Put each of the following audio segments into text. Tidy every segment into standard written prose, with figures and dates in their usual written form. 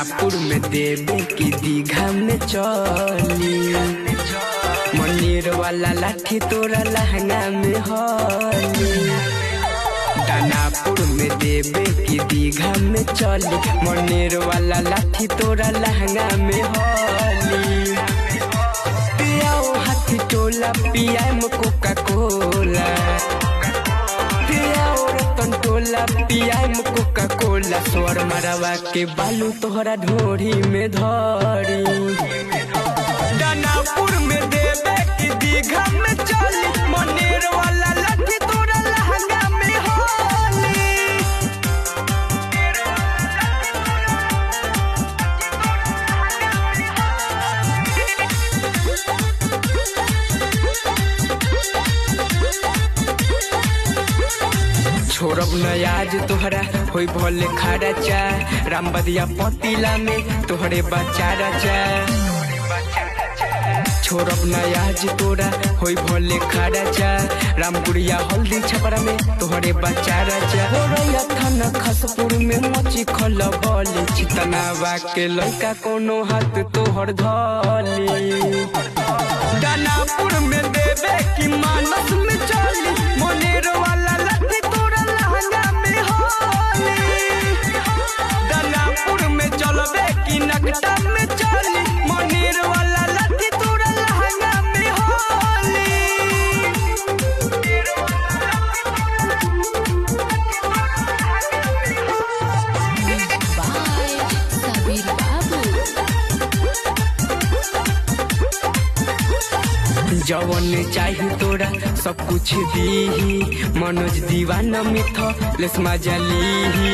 दानापुर में देवे की दीघा में चली, मनेर वाला लाठी तोरा लहंगा में हली। दानापुर में देवे की दीघा में चली, मनेर वाला लाठी तोरा लहंगा में हली। पियाओ हाथी टोला पियाम कोका कोला, पियाओ रतन टोला पियाम कोका कोला। स्वर मरवा के बालू तोहरा ढोरी में धरी। दानापुर में देवे की दीघा में चली, मनेर वाला लाठी तोरा लहंगा में हली। छोड़ब न आज तोहरा होई भले खाड़ा चा, रामबदिया पतीला में तोहरे बचारा चा। छोड़ब न आज तोरा होई भले खाड़ा चा, रामपुरिया हल्दी छपरा में तोहरे बचारा चा। होरैया थाना खसपुर में मची खलबली, चितनावा के लड़का कोनो हाथ तोहर धली। दानापुर में देवे की मानस में चली, मनेर वाला लाठी तोरा लहंगा में हली। दानापुर में चलबे की नगटा में चली, मनेर वाला लाठी तोरा लहंगा में हली। सबीर बाबू जवन चाही तोरा सब कुछ दीही, मनोज दीवाना मिथ लेस्मा जलीही।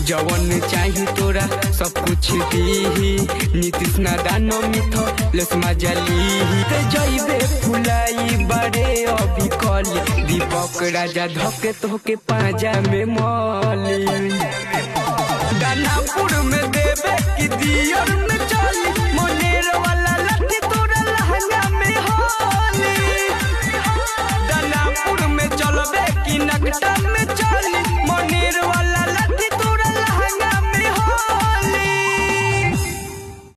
जवन चाही तोरा सब कुछ दीही, नीतीश नादानो मिथ लेस्मा जलीही। ते जइबे फुलाई बड़े अभी कली, दीपक राजा धके तोहके पाजा में मली। दानापुर में देवे की दियर में